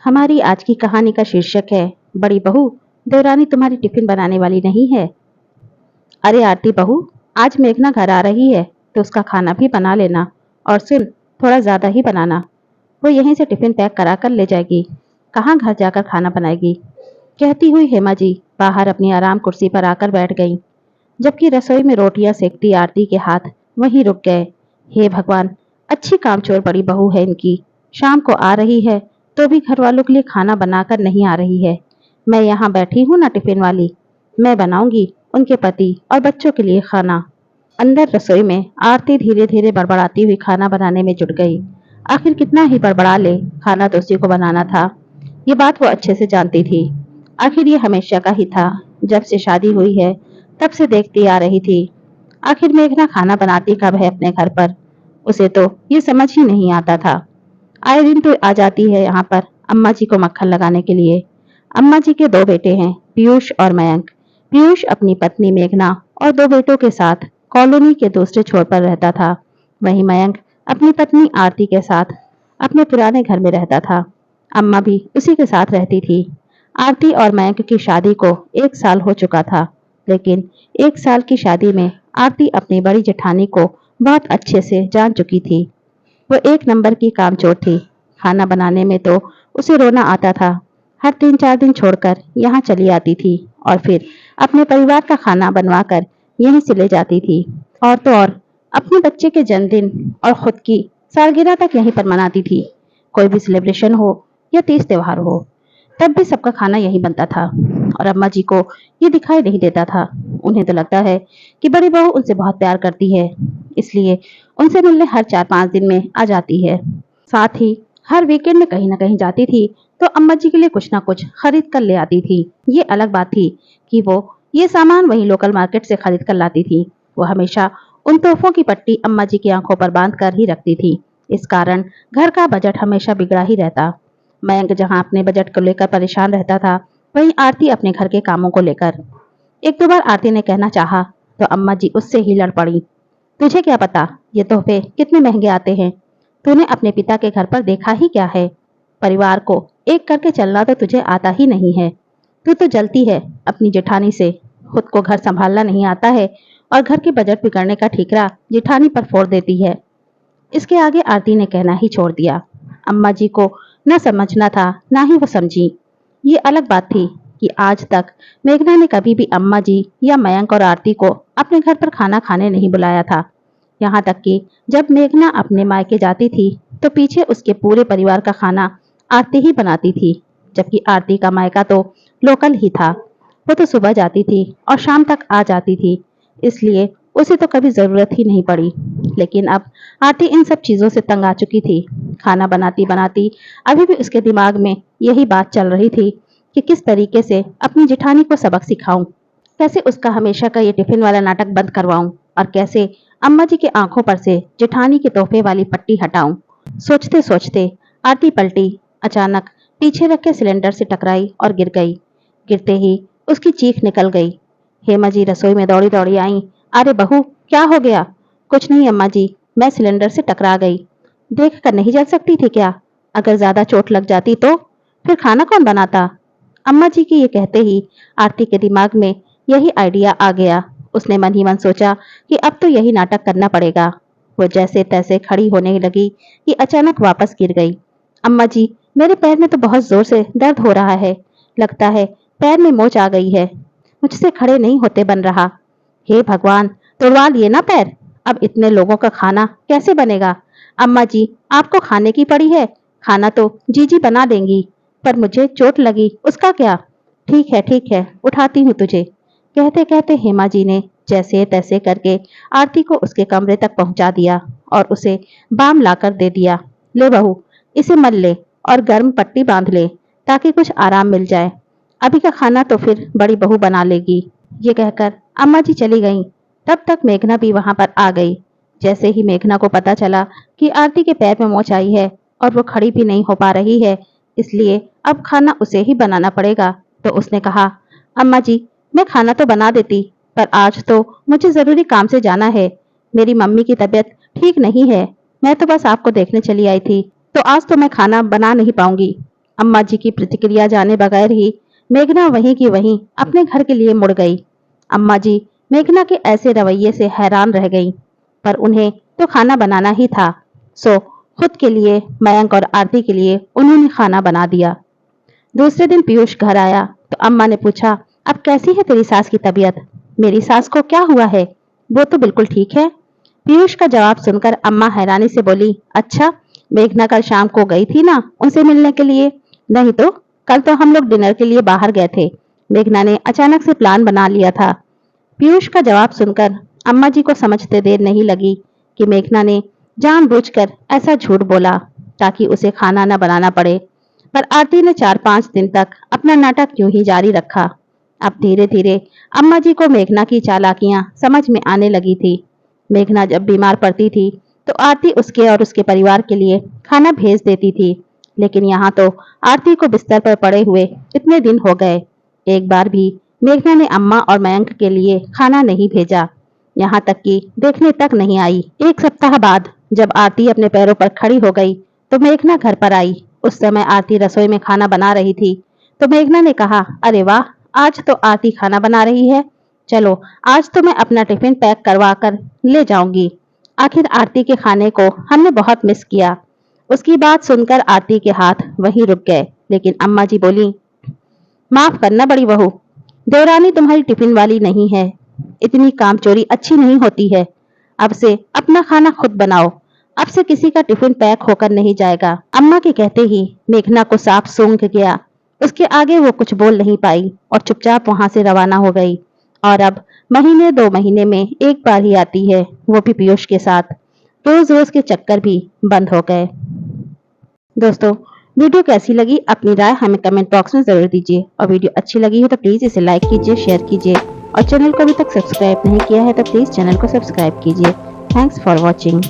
हमारी आज की कहानी का शीर्षक है बड़ी बहू। देवरानी तुम्हारी टिफिन बनाने वाली नहीं है। अरे आरती बहू, आज मेघना घर आ रही है तो उसका खाना भी बना लेना। और सुन, थोड़ा ज्यादा ही बनाना। वो यहीं से टिफिन पैक करा कर ले जाएगी। कहाँ घर जाकर खाना बनाएगी? कहती हुई हेमा जी बाहर अपनी आराम कुर्सी पर आकर बैठ गईं, जबकि रसोई में रोटियां सेकती आरती के हाथ वहीं रुक गए। हे भगवान, अच्छी कामचोर बड़ी बहू है इनकी। शाम को आ रही है तो भी घर वालों के लिए खाना बनाकर नहीं आ रही है। मैं यहाँ बैठी हूँ ना टिफिन वाली, मैं बनाऊंगी उनके पति और बच्चों के लिए खाना। अंदर रसोई में आरती धीरे धीरे बड़बड़ाती हुई खाना बनाने में जुट गई। आखिर कितना ही बड़बड़ा ले, खाना तो उसी को बनाना था। ये बात वो अच्छे से जानती थी। आखिर ये हमेशा का ही था। जब से शादी हुई है तब से देखती आ रही थी। आखिर मेघना खाना बनाती कब है अपने घर पर? उसे तो ये समझ ही नहीं आता था। आए दिन तो आ जाती है यहाँ पर अम्मा जी को मक्खन लगाने के लिए। अम्मा जी के दो बेटे हैं, पीयूष और मयंक। पीयूष अपनी पत्नी मेघना और दो बेटों के साथ कॉलोनी के दूसरे छोर पर रहता था। वहीं मयंक अपनी पत्नी आरती के साथ अपने पुराने घर में रहता था। अम्मा भी उसी के साथ रहती थी। आरती और मयंक की शादी को 1 साल हो चुका था, लेकिन 1 साल की शादी में आरती अपनी बड़ी जेठानी को बहुत अच्छे से जान चुकी थी। वो एक नंबर की कामचोर थी। खाना बनाने में तो उसे रोना आता था। हर 3-4 दिन छोड़कर यहाँ चली आती थी और फिर अपने परिवार का खाना बनवाकर यहीं से ले जाती थी। और तो और अपने बच्चे के जन्मदिन और खुद की सालगिरह तक यहीं पर मनाती थी। कोई भी सेलिब्रेशन हो या तीज त्योहार हो, तब भी सबका खाना यहीं बनता था। और अम्मा जी को ये दिखाई नहीं देता था। उन्हें तो लगता है कि बड़ी बहू उनसे बहुत प्यार करती है, इसलिए उनसे मिलने हर 4-5 दिन में आ जाती है। साथ ही हर वीकेंड में कहीं ना कहीं जाती थी तो अम्मा जी के लिए कुछ ना कुछ खरीद कर ले आती थी। ये अलग बात थी कि वो ये सामान वहीं लोकल मार्केट से खरीद कर लाती थी। वो हमेशा उन तोहफों की पट्टी अम्मा जी की आंखों पर बांध कर ही रखती थी। इस कारण घर का बजट हमेशा बिगड़ा ही रहता। मयंक जहाँ अपने बजट को लेकर परेशान रहता था, वहीं आरती अपने घर के कामों को लेकर। एक दो बार आरती ने कहना चाहा तो अम्मा जी उससे ही लड़ पड़ी। तुझे क्या पता ये तोहफे कितने महंगे आते हैं? तूने अपने पिता के घर पर देखा ही क्या है? परिवार को एक करके चलना तो तुझे आता ही नहीं है। तू तो जलती है अपनी जेठानी से। खुद को घर संभालना नहीं आता है और घर के बजट बिगड़ने का ठीकरा जेठानी पर फोड़ देती है। इसके आगे आरती ने कहना ही छोड़ दिया। अम्मा जी को न समझना था, ना ही वो समझी। ये अलग बात थी कि आज तक मेघना ने कभी भी अम्मा जी या मयंक और आरती को अपने घर पर खाना खाने नहीं बुलाया था। यहाँ तक कि जब मेघना अपने मायके जाती थी तो पीछे उसके पूरे परिवार का खाना आरती ही बनाती थी, जबकि आरती का मायका तो लोकल ही था। वो तो सुबह जाती थी और शाम तक आ जाती थी, इसलिए उसे तो कभी जरूरत ही नहीं पड़ी। लेकिन अब आरती इन सब चीजों से तंग आ चुकी थी। खाना बनाती बनाती अभी भी उसके दिमाग में यही बात चल रही थी कि किस तरीके से अपनी जेठानी को सबक सिखाऊं, कैसे उसका हमेशा का ये टिफिन वाला नाटक बंद करवाऊं और कैसे अम्मा जी की आंखों पर से जेठानी के तोहफे वाली पट्टी हटाऊं। सोचते सोचते आरती पलटी। अचानक पीछे रखे सिलेंडर से टकराई और गिर गई। गिरते ही उसकी चीख निकल गई। हेमा जी रसोई में दौड़ी दौड़ी आई। अरे बहू, क्या हो गया? कुछ नहीं अम्मा जी, मैं सिलेंडर से टकरा गई। देख कर नहीं जा सकती थी क्या? अगर ज्यादा चोट लग जाती तो फिर खाना कौन बनाता? अम्मा जी के ये कहते ही आरती के दिमाग में यही आइडिया आ गया। उसने मन ही मन सोचा कि अब तो यही नाटक करना पड़ेगा। वो जैसे तैसे खड़ी होने लगी कि अचानक वापस गिर गई। अम्मा जी, मेरे पैर में तो बहुत जोर से दर्द हो रहा है। लगता है पैर में मोच आ गई है। मुझसे खड़े नहीं होते बन रहा। हे भगवान, तोड़वा लिए ना पैर। अब इतने लोगों का खाना कैसे बनेगा? अम्मा जी, आपको खाने की पड़ी है। खाना तो जीजी बना देंगी, पर मुझे चोट लगी उसका क्या? ठीक है, उठाती हूँ तुझे। कहते कहते हेमा जी ने जैसे तैसे करके आरती को उसके कमरे तक पहुंचा दिया और उसे बाम लाकर दे दिया। ले बहू, इसे मल ले और गर्म पट्टी बांध ले ताकि कुछ आराम मिल जाए। अभी का खाना तो फिर बड़ी बहू बना लेगी। ये कहकर अम्मा जी चली गईं। तब तक मेघना भी वहां पर आ गई। जैसे ही मेघना को पता चला कि आरती के पैर में मोच आई है और वो खड़ी भी नहीं हो पा रही है, इसलिए अब खाना उसे ही बनाना पड़ेगा, तो उसने कहा, अम्मा जी, मैं खाना तो बना देती, पर आज तो मुझे जरूरी काम से जाना है। मेरी मम्मी की तबीयत ठीक नहीं है। मैं तो बस आपको देखने चली आई थी, तो आज तो मैं खाना बना नहीं पाऊंगी। अम्मा जी की प्रतिक्रिया जाने बगैर ही मेघना वहीं की वहीं अपने घर के लिए मुड़ गई। अम्मा जी मेघना के ऐसे रवैये से हैरान रह गईं, पर उन्हें तो खाना बनाना ही था, सो खुद के लिए, मयंक और आरती के लिए उन्होंने खाना बना दिया। दूसरे दिन पीयूष घर आया तो अम्मा ने पूछा, अब कैसी है तेरी सास की तबीयत? मेरी सास को क्या हुआ है? वो तो बिल्कुल ठीक है। पीयूष का जवाब सुनकर अम्मा हैरानी से बोली, अच्छा, मेघना कल शाम को गई थी ना उनसे मिलने के लिए? नहीं तो, कल तो हम लोग डिनर के लिए बाहर गए थे। मेघना ने अचानक से प्लान बना लिया था। पीयूष का जवाब सुनकर अम्मा जी को समझते देर नहीं लगी कि मेघना ने जानबूझकर ऐसा झूठ बोला ताकि उसे खाना न बनाना पड़े। पर आरती ने 4-5 दिन तक अपना नाटक यूं ही जारी रखा। अब धीरे धीरे अम्मा जी को मेघना की चालाकियां समझ में आने लगी थी। मेघना जब बीमार पड़ती थी तो आरती उसके और उसके परिवार के लिए खाना भेज देती थी, लेकिन यहाँ तो आरती को बिस्तर पर पड़े हुए इतने दिन हो गए, एक बार भी मेघना ने अम्मा और मयंक के लिए खाना नहीं भेजा, यहाँ तक कि देखने तक नहीं आई। एक सप्ताह बाद जब आरती अपने पैरों पर खड़ी हो गई तो मेघना घर पर आई। उस समय आरती रसोई में खाना बना रही थी तो मेघना ने कहा, अरे वाह, आज तो आरती खाना बना रही है। चलो, आज तो मैं अपना टिफिन पैक करवा कर ले जाऊंगी। आखिर आरती के खाने को हमने बहुत मिस किया। उसकी बात सुनकर आरती के हाथ वहीं रुक गए, लेकिन अम्मा जी बोली, माफ करना बड़ी बहू, देवरानी तुम्हारी टिफिन वाली नहीं है। इतनी कामचोरी अच्छी नहीं होती है। अब से अपना खाना खुद बनाओ। अब से किसी का टिफिन पैक होकर नहीं जाएगा। अम्मा के कहते ही मेघना को साफ सूंघ गया। उसके आगे वो कुछ बोल नहीं पाई और चुपचाप वहां से रवाना हो गई। और अब महीने 2 महीने में एक बार ही आती है, वो भी पीयूष के साथ। रोज रोज के चक्कर भी बंद हो गए। दोस्तों, वीडियो कैसी लगी अपनी राय हमें कमेंट बॉक्स में जरूर दीजिए, और वीडियो अच्छी लगी हो तो प्लीज इसे लाइक कीजिए, शेयर कीजिए, और चैनल को अभी तक सब्सक्राइब नहीं किया है तो प्लीज चैनल को सब्सक्राइब कीजिए। Thanks for watching.